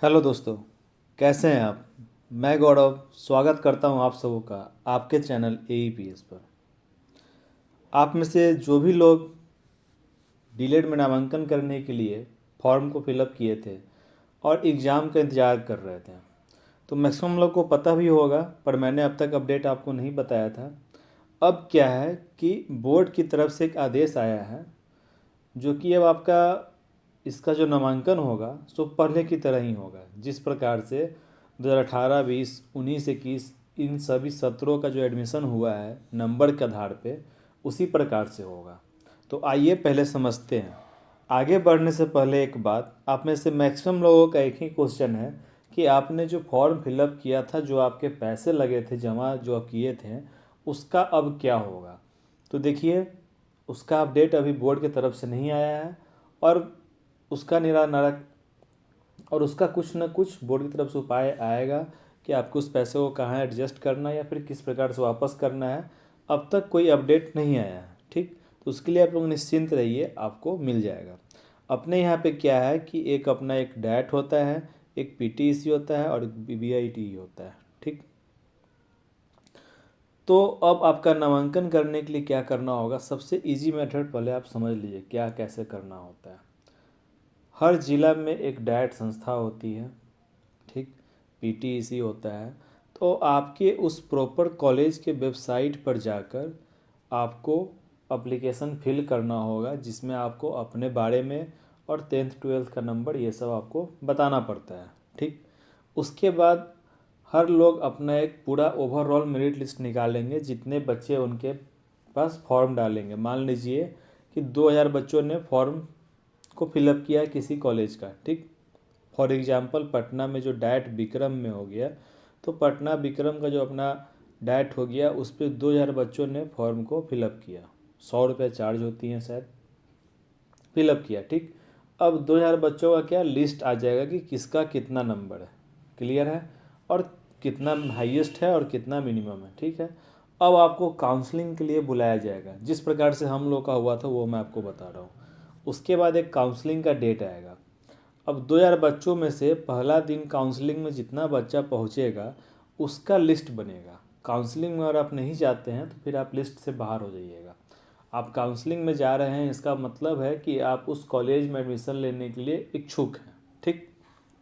Hello दोस्तों, कैसे हैं आप। मैं गौरव स्वागत करता हूं आप सबों का आपके चैनल AEPS पर। आप में से जो भी लोग डीलेड में नामांकन करने के लिए फॉर्म को फिलअप किए थे और एग्ज़ाम का इंतज़ार कर रहे थे, तो मैक्सिमम लोग को पता भी होगा, पर मैंने अब तक अपडेट आपको नहीं बताया था। अब क्या है कि बोर्ड की तरफ से एक आदेश आया है, जो कि अब आपका इसका जो नामांकन होगा सो पहले की तरह ही होगा। जिस प्रकार से 2018, 20, 19, 21 इन सभी सत्रों का जो एडमिशन हुआ है नंबर के आधार पे, उसी प्रकार से होगा। तो आइए पहले समझते हैं। आगे बढ़ने से पहले एक बात, आप में से मैक्सिमम लोगों का एक ही क्वेश्चन है कि आपने जो फॉर्म फिलअप किया था, जो आपके पैसे लगे थे, जमा जो आप किए थे, उसका अब क्या होगा। तो देखिए, उसका अपडेट अभी बोर्ड की तरफ से नहीं आया है, और उसका निरा और उसका कुछ ना कुछ बोर्ड की तरफ से उपाय आएगा कि आपको उस पैसे को कहाँ एडजस्ट करना है या फिर किस प्रकार से वापस करना है। अब तक कोई अपडेट नहीं आया है, ठीक। तो उसके लिए आप लोग निश्चिंत रहिए, आपको मिल जाएगा। अपने यहाँ पे क्या है कि एक अपना एक डैट होता है, एक PTEC होता है और एक BBIT होता है, ठीक। तो अब आपका नामांकन करने के लिए क्या करना होगा, सबसे इजी मेथड पहले आप समझ लीजिए क्या कैसे करना होता है। हर ज़िला में एक डाइट संस्था होती है, ठीक। PTEC होता है। तो आपके उस प्रॉपर कॉलेज के वेबसाइट पर जाकर आपको एप्लीकेशन फिल करना होगा, जिसमें आपको अपने बारे में और 10th 12th का नंबर ये सब आपको बताना पड़ता है, ठीक। उसके बाद हर लोग अपना एक पूरा ओवरऑल मेरिट लिस्ट निकालेंगे, जितने बच्चे उनके पास फॉर्म डालेंगे। मान लीजिए कि 2000 बच्चों ने फॉर्म को फिलअप किया किसी कॉलेज का, ठीक। फॉर एग्जांपल पटना में जो डाइट विक्रम में हो गया, तो पटना विक्रम का जो अपना डाइट हो गया, उस पर 2000 बच्चों ने फॉर्म को फिलअप किया। 100 रुपये चार्ज होती हैं शायद, फिलअप किया, ठीक। अब 2000 बच्चों का क्या लिस्ट आ जाएगा कि किसका कितना नंबर है, क्लियर है, और कितना हाईएस्ट है और कितना मिनिमम है, ठीक है। अब आपको काउंसलिंग के लिए बुलाया जाएगा, जिस प्रकार से हम लोग का हुआ था वो मैं आपको बता रहा हूँ। उसके बाद एक काउंसलिंग का डेट आएगा। अब 2000 बच्चों में से पहला दिन काउंसलिंग में जितना बच्चा पहुंचेगा उसका लिस्ट बनेगा। काउंसलिंग में अगर आप नहीं जाते हैं तो फिर आप लिस्ट से बाहर हो जाइएगा। आप काउंसलिंग में जा रहे हैं, इसका मतलब है कि आप उस कॉलेज में एडमिशन लेने के लिए इच्छुक हैं, ठीक।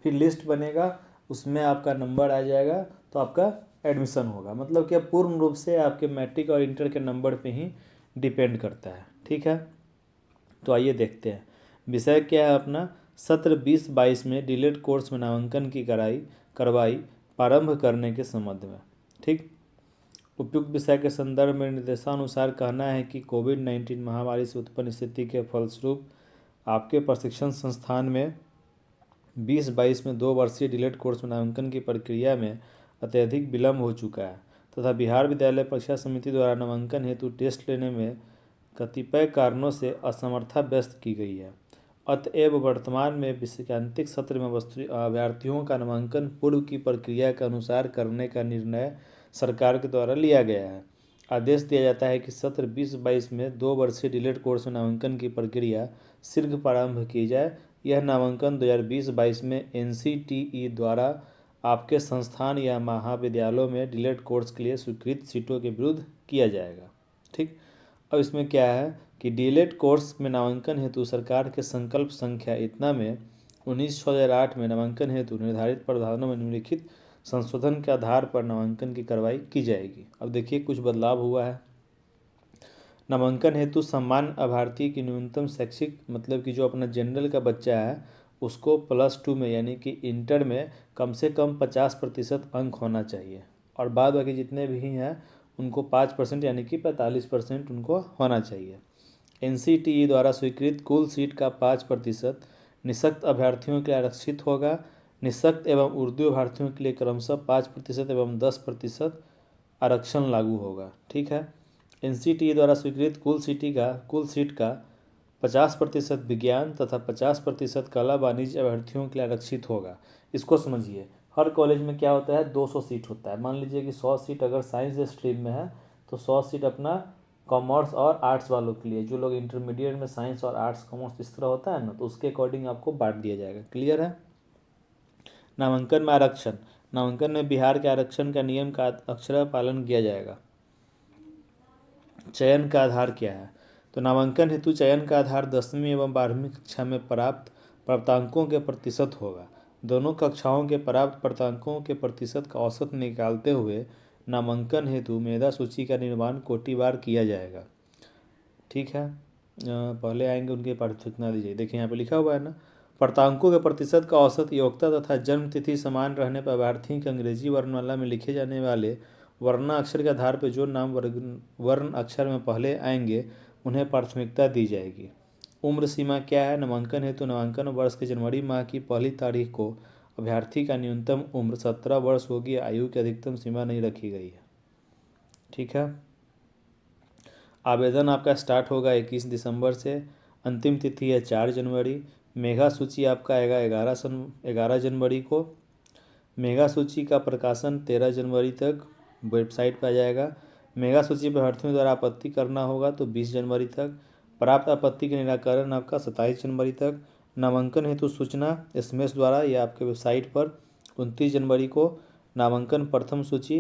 फिर लिस्ट बनेगा, उसमें आपका नंबर आ जाएगा, तो आपका एडमिशन होगा। मतलब कि पूर्ण रूप से आपके मैट्रिक और इंटर के नंबर पे ही डिपेंड करता है, ठीक है। तो आइए देखते हैं विषय क्या है अपना। सत्र 20-22 में डीलेड कोर्स में नामांकन की करवाई प्रारंभ करने के संबंध में, ठीक। उपयुक्त विषय के संदर्भ में निर्देशानुसार कहना है कि कोविड-19 महामारी से उत्पन्न स्थिति के फलस्वरूप आपके प्रशिक्षण संस्थान में 20-22 में 2 वर्षीय डीलेड कोर्स में नामांकन की प्रक्रिया में अत्यधिक विलम्ब हो चुका है तथा बिहार विद्यालय परीक्षा समिति द्वारा नामांकन हेतु टेस्ट लेने में कतिपय कारणों से असमर्थता व्यक्त की गई है। अतएव वर्तमान में विषयांतिक सत्र में अभ्यर्थियों का नामांकन पूर्व की प्रक्रिया के अनुसार करने का निर्णय सरकार के द्वारा लिया गया है। आदेश दिया जाता है कि सत्र 20-22 में 2 वर्षीय डीलेड कोर्स में नामांकन की प्रक्रिया शीघ्र प्रारंभ की जाए। यह नामांकन 2020-22 में NCTE द्वारा आपके संस्थान या महाविद्यालयों में डीलेड कोर्स के लिए स्वीकृत सीटों के विरुद्ध किया जाएगा, ठीक। अब इसमें क्या है कि डीलेड कोर्स में नामांकन हेतु सरकार के संकल्प संख्या इतना में 19/2008 में नामांकन हेतु निर्धारित प्रावधानों में निम्नलिखित संशोधन के आधार पर नामांकन की कार्रवाई की जाएगी। अब देखिए कुछ बदलाव हुआ है। नामांकन हेतु सामान्य अभ्यर्थी की न्यूनतम शैक्षिक, मतलब कि जो अपना जनरल का बच्चा है उसको +2 में यानी कि इंटर में कम से कम 50% अंक होना चाहिए, और बाद बाकी जितने भी हैं उनको 5% यानी कि 45% उनको होना चाहिए। NCTE द्वारा स्वीकृत कुल सीट का 5% निःशक्त अभ्यर्थियों के लिए आरक्षित होगा। निःशक्त एवं उर्दू अभ्यर्थियों के लिए क्रमशः 5% एवं 10% आरक्षण लागू होगा, ठीक है। NCTE द्वारा स्वीकृत कुल सीट का 50% विज्ञान तथा 50% कला वाणिज्य अभ्यर्थियों के लिए आरक्षित होगा। इसको समझिए, हर कॉलेज में क्या होता है, 200 सीट होता है। मान लीजिए कि 100 सीट अगर साइंस स्ट्रीम में है तो 100 सीट अपना कॉमर्स और आर्ट्स वालों के लिए, जो लोग इंटरमीडिएट में साइंस और आर्ट्स कॉमर्स इस तरह होता है ना, तो उसके अकॉर्डिंग आपको बांट दिया जाएगा, क्लियर है। नामांकन में आरक्षण, नामांकन में बिहार के आरक्षण का नियम का अक्षरशः पालन किया जाएगा। चयन का आधार क्या है? तो नामांकन हेतु चयन का आधार 10वीं एवं 12वीं कक्षा में प्राप्त प्राप्तांकों के प्रतिशत होगा। दोनों कक्षाओं के प्राप्त प्राप्तांकों के प्रतिशत का औसत निकालते हुए नामांकन हेतु मेधा सूची का निर्माण कोटिवार किया जाएगा। ठीक है, पहले आएंगे उनके पाठ्यसूचना दीजिए। देखिए यहाँ पे लिखा हुआ है ना, प्राप्तांकों के प्रतिशत का औसत योग्यता तथा जन्म तिथि समान रहने पर अभ्यर्थी के अंग्रेजी वर्णमाला में लिखे जाने वाले वर्णाक्षर के आधार पर जो नाम वर्ण अक्षर में पहले आएंगे उन्हें प्राथमिकता दी जाएगी। उम्र सीमा क्या है? नामांकन हेतु नामांकन वर्ष के जनवरी माह की पहली तारीख को अभ्यर्थी का न्यूनतम उम्र 17 वर्ष होगी। आयु की अधिकतम सीमा नहीं रखी गई है। ठीक है, आवेदन आपका स्टार्ट होगा 21 दिसंबर से, अंतिम तिथि है 4 जनवरी। मेगा सूची आपका आएगा 11 जनवरी को। मेगा सूची का प्रकाशन 13 जनवरी तक वेबसाइट पर आ जाएगा। मेगा सूची पर अभ्यर्थियों द्वारा आपत्ति करना होगा तो 20 जनवरी तक। प्राप्त आपत्ति के निराकरण आपका 27 जनवरी तक। नामांकन हेतु सूचना SMS द्वारा या आपके वेबसाइट पर 29 जनवरी को। नामांकन प्रथम सूची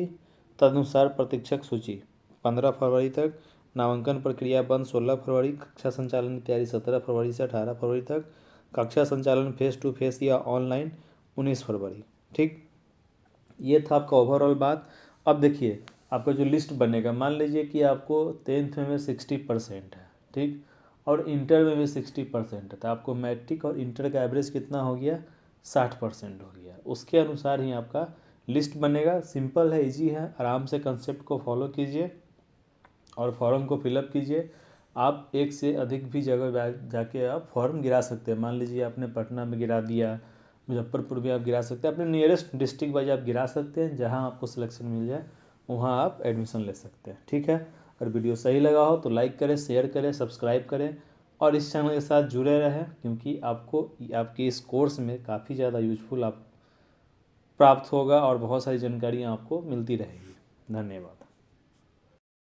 तदनुसार प्रतीक्षक सूची 15 फरवरी तक। नामांकन प्रक्रिया बंद 16 फरवरी। कक्षा संचालन की तैयारी 17 फरवरी से 18 फरवरी तक। कक्षा संचालन फेस टू फेस या ऑनलाइन 19 फरवरी। ठीक, ये था आपका ओवरऑल बात। अब देखिए आपका जो लिस्ट बनेगा, मान लीजिए कि आपको 10th में 60% है, ठीक, और इंटर में भी 60% है, तो आपको मैट्रिक और इंटर का एवरेज कितना हो गया? 60% हो गया। उसके अनुसार ही आपका लिस्ट बनेगा। सिंपल है, इजी है, आराम से कंसेप्ट को फॉलो कीजिए और फॉर्म को फिलअप कीजिए। आप एक से अधिक भी जगह जाके आप फॉर्म गिरा सकते हैं। मान लीजिए आपने पटना में गिरा दिया, मुजफ्फरपुर में आप गिरा सकते हैं, अपने नियरेस्ट डिस्ट्रिक्ट वाइज आप गिरा सकते हैं। जहां आपको सिलेक्शन मिल जाए वहां आप एडमिशन ले सकते हैं। ठीक है, अगर वीडियो सही लगा हो तो लाइक करें, शेयर करें, सब्सक्राइब करें और इस चैनल के साथ जुड़े रहें, क्योंकि आपको आपके इस कोर्स में काफ़ी ज़्यादा यूजफुल आप प्राप्त होगा और बहुत सारी जानकारियाँ आपको मिलती रहेगी। धन्यवाद।